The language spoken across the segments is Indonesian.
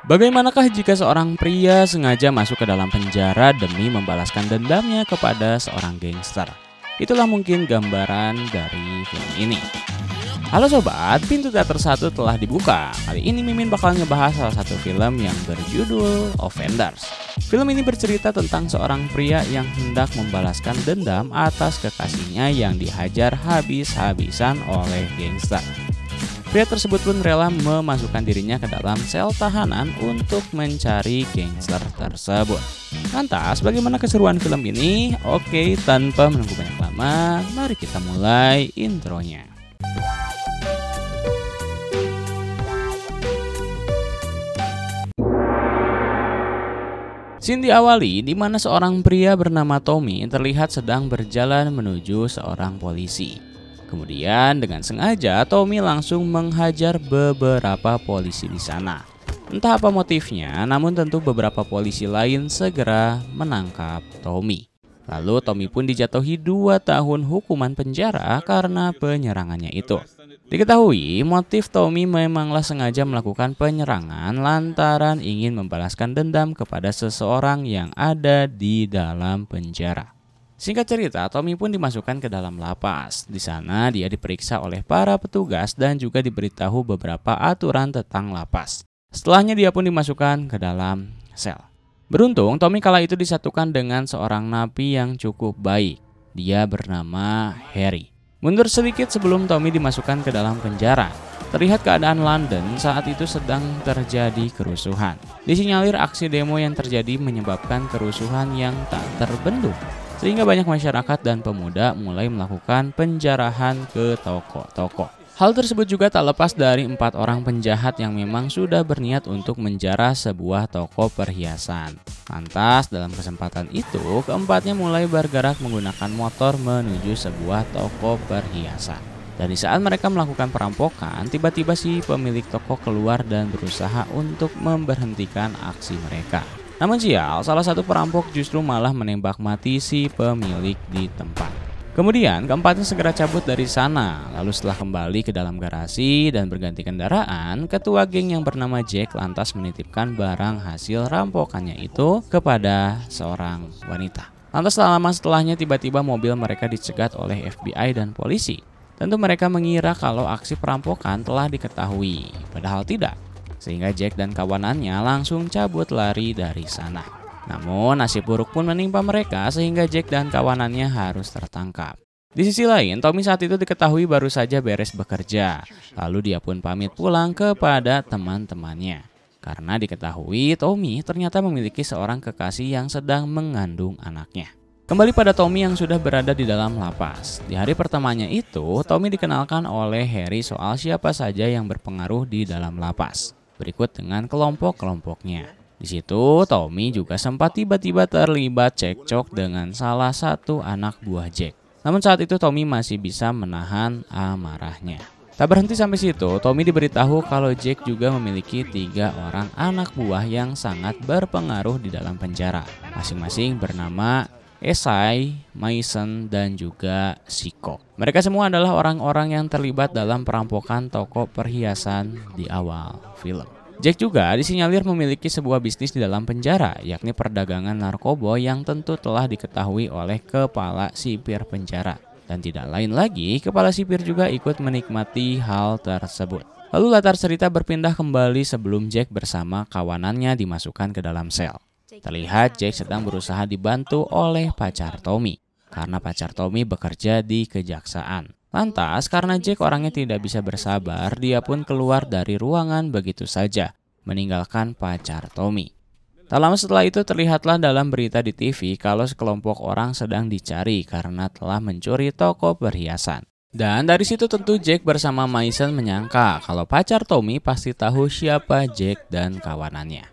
Bagaimanakah jika seorang pria sengaja masuk ke dalam penjara demi membalaskan dendamnya kepada seorang gangster? Itulah mungkin gambaran dari film ini. Halo sobat, pintu teater 1 telah dibuka. Kali ini Mimin bakal ngebahas salah satu film yang berjudul Offenders. Film ini bercerita tentang seorang pria yang hendak membalaskan dendam atas kekasihnya yang dihajar habis-habisan oleh gangster. Pria tersebut pun rela memasukkan dirinya ke dalam sel tahanan untuk mencari gangster tersebut. Lantas, bagaimana keseruan film ini? Oke, tanpa menunggu banyak lama, mari kita mulai intronya. Scene diawali di mana seorang pria bernama Tommy terlihat sedang berjalan menuju seorang polisi. Kemudian dengan sengaja Tommy langsung menghajar beberapa polisi di sana. Entah apa motifnya, namun tentu beberapa polisi lain segera menangkap Tommy. Lalu Tommy pun dijatuhi 2 tahun hukuman penjara karena penyerangannya itu. Diketahui motif Tommy memanglah sengaja melakukan penyerangan lantaran ingin membalaskan dendam kepada seseorang yang ada di dalam penjara. Singkat cerita, Tommy pun dimasukkan ke dalam lapas. Di sana dia diperiksa oleh para petugas dan juga diberitahu beberapa aturan tentang lapas. Setelahnya dia pun dimasukkan ke dalam sel. Beruntung, Tommy kala itu disatukan dengan seorang napi yang cukup baik. Dia bernama Harry. Mundur sedikit sebelum Tommy dimasukkan ke dalam penjara. Terlihat keadaan London saat itu sedang terjadi kerusuhan. Disinyalir aksi demo yang terjadi menyebabkan kerusuhan yang tak terbendung. Sehingga banyak masyarakat dan pemuda mulai melakukan penjarahan ke toko-toko. Hal tersebut juga tak lepas dari 4 orang penjahat yang memang sudah berniat untuk menjara sebuah toko perhiasan. Lantas dalam kesempatan itu, keempatnya mulai bergerak menggunakan motor menuju sebuah toko perhiasan. Dan di saat mereka melakukan perampokan, tiba-tiba si pemilik toko keluar dan berusaha untuk memberhentikan aksi mereka. Namun sial, salah satu perampok justru malah menembak mati si pemilik di tempat. Kemudian keempatnya segera cabut dari sana. Lalu setelah kembali ke dalam garasi dan berganti kendaraan, ketua geng yang bernama Jack lantas menitipkan barang hasil rampokannya itu kepada seorang wanita. Lantas tak lama setelahnya tiba-tiba mobil mereka dicegat oleh FBI dan polisi. Tentu mereka mengira kalau aksi perampokan telah diketahui, padahal tidak. Sehingga Jack dan kawanannya langsung cabut lari dari sana. Namun nasib buruk pun menimpa mereka sehingga Jack dan kawanannya harus tertangkap. Di sisi lain, Tommy saat itu diketahui baru saja beres bekerja. Lalu dia pun pamit pulang kepada teman-temannya. Karena diketahui Tommy ternyata memiliki seorang kekasih yang sedang mengandung anaknya. Kembali pada Tommy yang sudah berada di dalam lapas. Di hari pertamanya itu, Tommy dikenalkan oleh Harry soal siapa saja yang berpengaruh di dalam lapas. Berikut dengan kelompok-kelompoknya. Di situ Tommy juga sempat tiba-tiba terlibat cekcok dengan salah satu anak buah Jack. Namun saat itu Tommy masih bisa menahan amarahnya. Tak berhenti sampai situ, Tommy diberitahu kalau Jack juga memiliki 3 orang anak buah yang sangat berpengaruh di dalam penjara. Masing-masing bernama Esai, Mason, dan juga Siko. Mereka semua adalah orang-orang yang terlibat dalam perampokan toko perhiasan di awal film. Jack juga disinyalir memiliki sebuah bisnis di dalam penjara, yakni perdagangan narkoba yang tentu telah diketahui oleh kepala sipir penjara. Dan tidak lain lagi, kepala sipir juga ikut menikmati hal tersebut. Lalu latar cerita berpindah kembali sebelum Jack bersama kawanannya dimasukkan ke dalam sel. Terlihat Jack sedang berusaha dibantu oleh pacar Tommy, karena pacar Tommy bekerja di kejaksaan. Lantas karena Jack orangnya tidak bisa bersabar, dia pun keluar dari ruangan begitu saja, meninggalkan pacar Tommy. Tak lama setelah itu terlihatlah dalam berita di TV kalau sekelompok orang sedang dicari karena telah mencuri toko perhiasan. Dan dari situ tentu Jack bersama Mason menyangka kalau pacar Tommy pasti tahu siapa Jack dan kawanannya.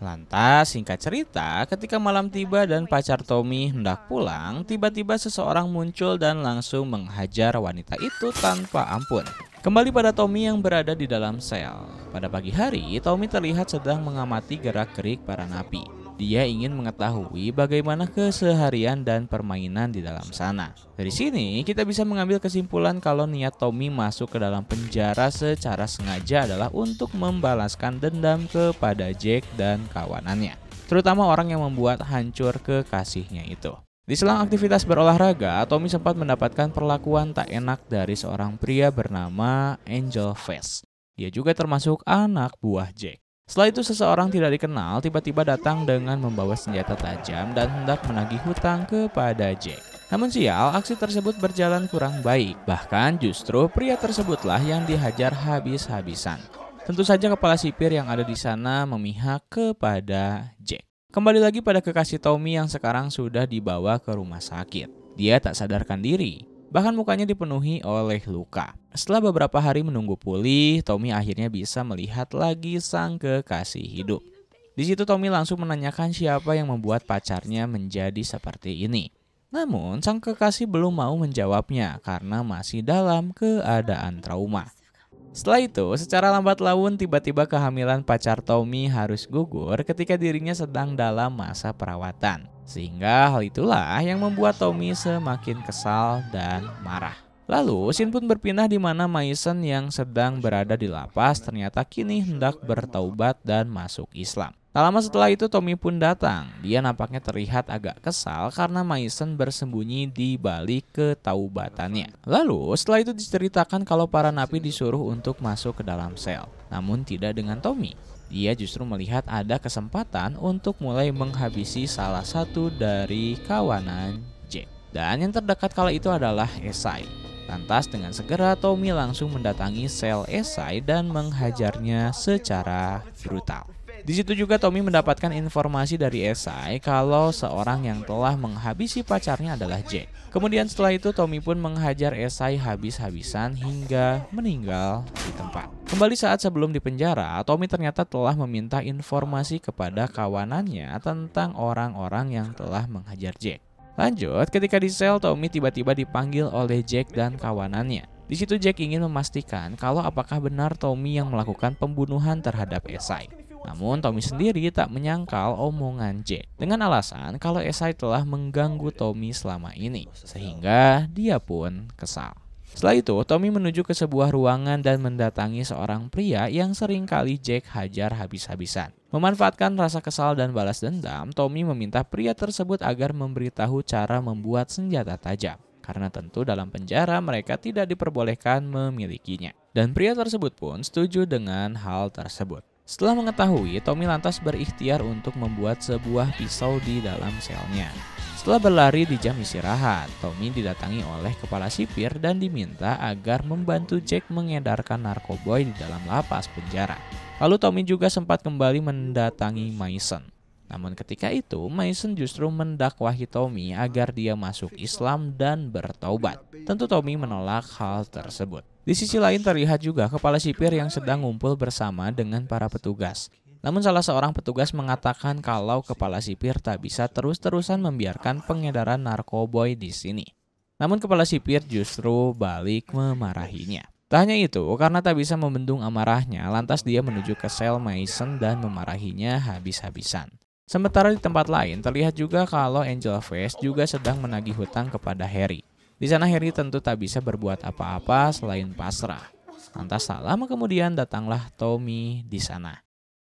Lantas singkat cerita, ketika malam tiba dan pacar Tommy hendak pulang, tiba-tiba seseorang muncul dan langsung menghajar wanita itu tanpa ampun. Kembali pada Tommy yang berada di dalam sel. Pada pagi hari, Tommy terlihat sedang mengamati gerak-gerik para napi. Dia ingin mengetahui bagaimana keseharian dan permainan di dalam sana. Dari sini kita bisa mengambil kesimpulan kalau niat Tommy masuk ke dalam penjara secara sengaja adalah untuk membalaskan dendam kepada Jack dan kawanannya, terutama orang yang membuat hancur kekasihnya itu. Di selang aktivitas berolahraga, Tommy sempat mendapatkan perlakuan tak enak dari seorang pria bernama Angel Face. Dia juga termasuk anak buah Jack. Setelah itu seseorang tidak dikenal tiba-tiba datang dengan membawa senjata tajam dan hendak menagih hutang kepada Jack. Namun sial, aksi tersebut berjalan kurang baik. Bahkan justru pria tersebutlah yang dihajar habis-habisan. Tentu saja kepala sipir yang ada di sana memihak kepada Jack. Kembali lagi pada kekasih Tommy yang sekarang sudah dibawa ke rumah sakit. Dia tak sadarkan diri. Bahkan mukanya dipenuhi oleh luka. Setelah beberapa hari menunggu pulih, Tommy akhirnya bisa melihat lagi sang kekasih hidup. Di situ Tommy langsung menanyakan siapa yang membuat pacarnya menjadi seperti ini. Namun sang kekasih belum mau menjawabnya karena masih dalam keadaan trauma. Setelah itu, secara lambat laun tiba-tiba kehamilan pacar Tommy harus gugur ketika dirinya sedang dalam masa perawatan. Sehingga hal itulah yang membuat Tommy semakin kesal dan marah. Lalu, scene pun berpindah di mana Mason yang sedang berada di lapas ternyata kini hendak bertaubat dan masuk Islam. Tak lama setelah itu Tommy pun datang. Dia nampaknya terlihat agak kesal karena Mason bersembunyi di balik ketaubatannya. Lalu setelah itu diceritakan kalau para napi disuruh untuk masuk ke dalam sel. Namun tidak dengan Tommy. Dia justru melihat ada kesempatan untuk mulai menghabisi salah satu dari kawanan Jack. Dan yang terdekat kala itu adalah Esai. Lantas dengan segera Tommy langsung mendatangi sel Esai dan menghajarnya secara brutal. Di situ juga Tommy mendapatkan informasi dari Esai kalau seorang yang telah menghabisi pacarnya adalah Jack. Kemudian setelah itu Tommy pun menghajar Esai habis-habisan hingga meninggal di tempat. Kembali saat sebelum dipenjara, Tommy ternyata telah meminta informasi kepada kawanannya tentang orang-orang yang telah menghajar Jack. Lanjut, ketika di sel, Tommy tiba-tiba dipanggil oleh Jack dan kawanannya. Di situ Jack ingin memastikan kalau apakah benar Tommy yang melakukan pembunuhan terhadap Esai. Namun Tommy sendiri tak menyangkal omongan Jack dengan alasan kalau Esai telah mengganggu Tommy selama ini, sehingga dia pun kesal. Setelah itu, Tommy menuju ke sebuah ruangan dan mendatangi seorang pria yang sering kali Jack hajar habis-habisan. Memanfaatkan rasa kesal dan balas dendam, Tommy meminta pria tersebut agar memberitahu cara membuat senjata tajam. Karena tentu dalam penjara mereka tidak diperbolehkan memilikinya. Dan pria tersebut pun setuju dengan hal tersebut. Setelah mengetahui, Tommy lantas berikhtiar untuk membuat sebuah pisau di dalam selnya. Setelah berlari di jam istirahat, Tommy didatangi oleh kepala sipir dan diminta agar membantu Jack mengedarkan narkoboy di dalam lapas penjara. Lalu Tommy juga sempat kembali mendatangi Mason. Namun ketika itu, Mason justru mendakwahi Tommy agar dia masuk Islam dan bertaubat. Tentu Tommy menolak hal tersebut. Di sisi lain terlihat juga kepala sipir yang sedang ngumpul bersama dengan para petugas. Namun salah seorang petugas mengatakan kalau kepala sipir tak bisa terus-terusan membiarkan pengedaran narkoboy di sini. Namun kepala sipir justru balik memarahinya. Tak hanya itu, karena tak bisa membendung amarahnya, lantas dia menuju ke sel Mason dan memarahinya habis-habisan. Sementara di tempat lain terlihat juga kalau Angel Face juga sedang menagih hutang kepada Harry. Di sana Harry tentu tak bisa berbuat apa-apa selain pasrah. Lantas tak lama kemudian datanglah Tommy di sana.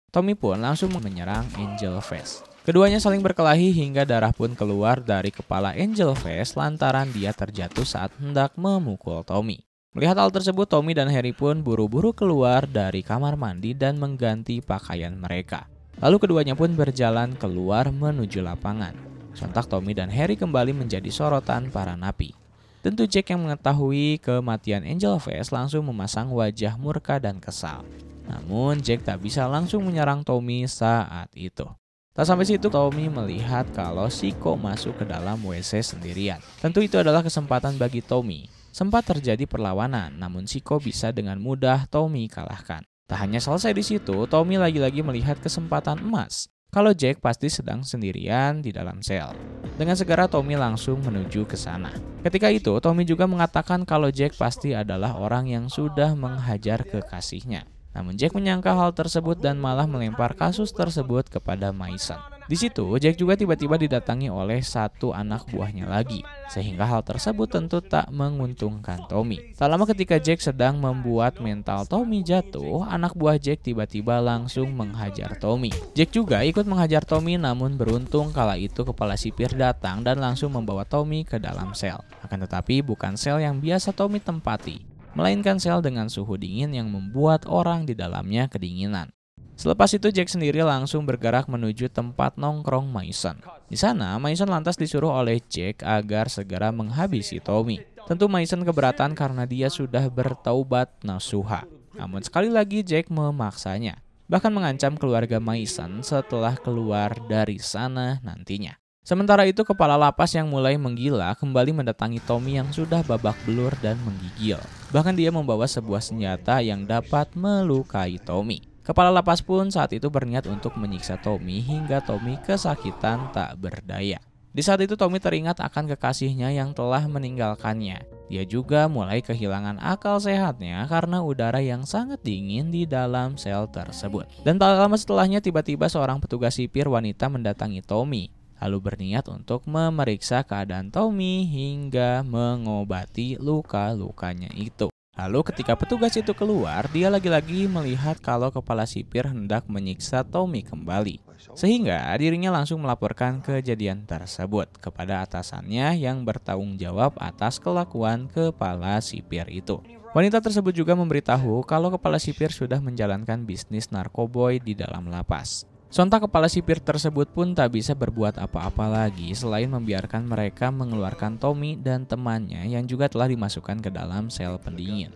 Tommy pun langsung menyerang Angel Face. Keduanya saling berkelahi hingga darah pun keluar dari kepala Angel Face lantaran dia terjatuh saat hendak memukul Tommy. Melihat hal tersebut, Tommy dan Harry pun buru-buru keluar dari kamar mandi dan mengganti pakaian mereka. Lalu keduanya pun berjalan keluar menuju lapangan. Sontak Tommy dan Harry kembali menjadi sorotan para napi. Tentu Jack yang mengetahui kematian Angel Face langsung memasang wajah murka dan kesal. Namun Jack tak bisa langsung menyerang Tommy saat itu. Tak sampai situ, Tommy melihat kalau Siko masuk ke dalam WC sendirian. Tentu itu adalah kesempatan bagi Tommy. Sempat terjadi perlawanan, namun Siko bisa dengan mudah Tommy kalahkan. Tak hanya selesai di situ, Tommy lagi-lagi melihat kesempatan emas. Kalau Jack pasti sedang sendirian di dalam sel. Dengan segera Tommy langsung menuju ke sana. Ketika itu, Tommy juga mengatakan kalau Jack pasti adalah orang yang sudah menghajar kekasihnya. Namun Jack menyangka hal tersebut dan malah melempar kasus tersebut kepada Mason. Di situ, Jack juga tiba-tiba didatangi oleh satu anak buahnya lagi, sehingga hal tersebut tentu tak menguntungkan Tommy. Tak lama ketika Jack sedang membuat mental Tommy jatuh, anak buah Jack tiba-tiba langsung menghajar Tommy. Jack juga ikut menghajar Tommy, namun beruntung kala itu kepala sipir datang dan langsung membawa Tommy ke dalam sel. Akan tetapi bukan sel yang biasa Tommy tempati, melainkan sel dengan suhu dingin yang membuat orang di dalamnya kedinginan. Selepas itu Jack sendiri langsung bergerak menuju tempat nongkrong Mason. Di sana, Mason lantas disuruh oleh Jack agar segera menghabisi Tommy. Tentu Mason keberatan karena dia sudah bertaubat nasuha. Namun sekali lagi Jack memaksanya, bahkan mengancam keluarga Mason setelah keluar dari sana nantinya. Sementara itu kepala lapas yang mulai menggila kembali mendatangi Tommy yang sudah babak belur dan menggigil. Bahkan dia membawa sebuah senjata yang dapat melukai Tommy. Kepala lapas pun saat itu berniat untuk menyiksa Tommy hingga Tommy kesakitan tak berdaya. Di saat itu Tommy teringat akan kekasihnya yang telah meninggalkannya. Dia juga mulai kehilangan akal sehatnya karena udara yang sangat dingin di dalam sel tersebut. Dan tak lama setelahnya tiba-tiba seorang petugas sipir wanita mendatangi Tommy, lalu berniat untuk memeriksa keadaan Tommy hingga mengobati luka-lukanya itu. Lalu ketika petugas itu keluar, dia lagi-lagi melihat kalau kepala sipir hendak menyiksa Tommy kembali. Sehingga dirinya langsung melaporkan kejadian tersebut kepada atasannya yang bertanggung jawab atas kelakuan kepala sipir itu. Wanita tersebut juga memberitahu kalau kepala sipir sudah menjalankan bisnis narkoboy di dalam lapas. Sontak kepala sipir tersebut pun tak bisa berbuat apa-apa lagi selain membiarkan mereka mengeluarkan Tommy dan temannya yang juga telah dimasukkan ke dalam sel pendingin.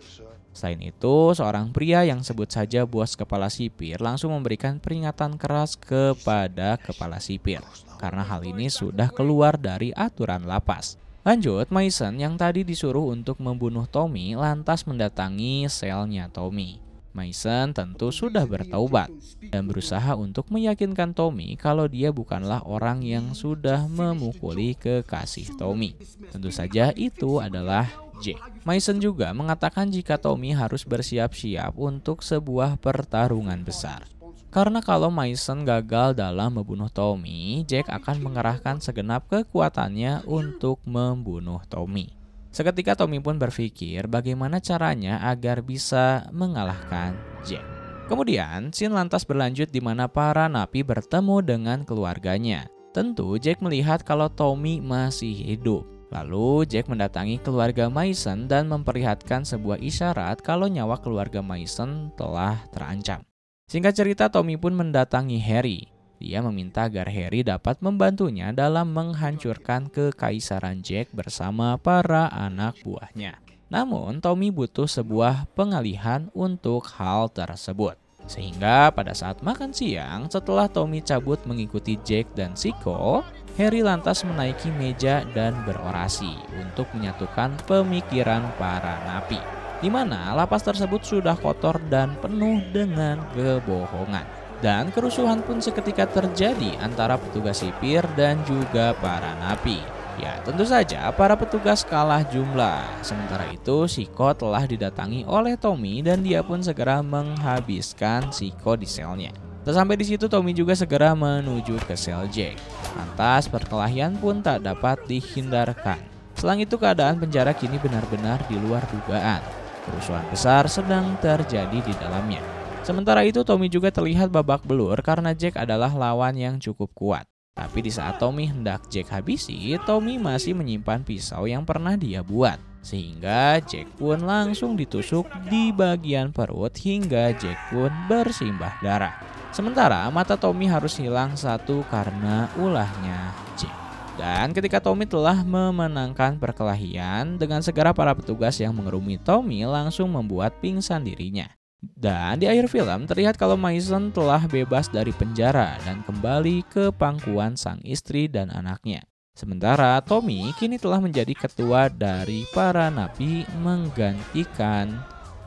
Selain itu, seorang pria yang sebut saja bos kepala sipir langsung memberikan peringatan keras kepada kepala sipir karena hal ini sudah keluar dari aturan lapas. Lanjut, Mason yang tadi disuruh untuk membunuh Tommy lantas mendatangi selnya Tommy. Mason tentu sudah bertaubat dan berusaha untuk meyakinkan Tommy kalau dia bukanlah orang yang sudah memukuli kekasih Tommy. Tentu saja itu adalah Jack. Mason juga mengatakan jika Tommy harus bersiap-siap untuk sebuah pertarungan besar. Karena kalau Mason gagal dalam membunuh Tommy, Jack akan mengerahkan segenap kekuatannya untuk membunuh Tommy. Seketika Tommy pun berpikir bagaimana caranya agar bisa mengalahkan Jack. Kemudian, scene lantas berlanjut di mana para napi bertemu dengan keluarganya. Tentu Jack melihat kalau Tommy masih hidup. Lalu Jack mendatangi keluarga Mason dan memperlihatkan sebuah isyarat kalau nyawa keluarga Mason telah terancam. Singkat cerita, Tommy pun mendatangi Harry. Dia meminta agar Harry dapat membantunya dalam menghancurkan kekaisaran Jack bersama para anak buahnya. Namun, Tommy butuh sebuah pengalihan untuk hal tersebut. Sehingga pada saat makan siang, setelah Tommy cabut mengikuti Jack dan Siko, Harry lantas menaiki meja dan berorasi untuk menyatukan pemikiran para napi, di mana lapas tersebut sudah kotor dan penuh dengan kebohongan. Dan kerusuhan pun seketika terjadi antara petugas sipir dan juga para napi. Ya, tentu saja para petugas kalah jumlah. Sementara itu, Siko telah didatangi oleh Tommy dan dia pun segera menghabiskan Siko di selnya. Tak sampai di situ, Tommy juga segera menuju ke sel Jack. Lantas, perkelahian pun tak dapat dihindarkan. Selang itu, keadaan penjara kini benar-benar di luar dugaan. Kerusuhan besar sedang terjadi di dalamnya. Sementara itu Tommy juga terlihat babak belur karena Jack adalah lawan yang cukup kuat. Tapi di saat Tommy hendak Jack habisi, Tommy masih menyimpan pisau yang pernah dia buat. Sehingga Jack pun langsung ditusuk di bagian perut hingga Jack pun bersimbah darah. Sementara mata Tommy harus hilang satu karena ulahnya Jack. Dan ketika Tommy telah memenangkan perkelahian, dengan segera para petugas yang mengerumuni Tommy langsung membuat pingsan dirinya. Dan di akhir film terlihat kalau Mason telah bebas dari penjara dan kembali ke pangkuan sang istri dan anaknya. Sementara Tommy kini telah menjadi ketua dari para napi menggantikan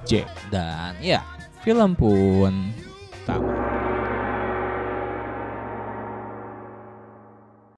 Jack. Dan ya, film pun tamat.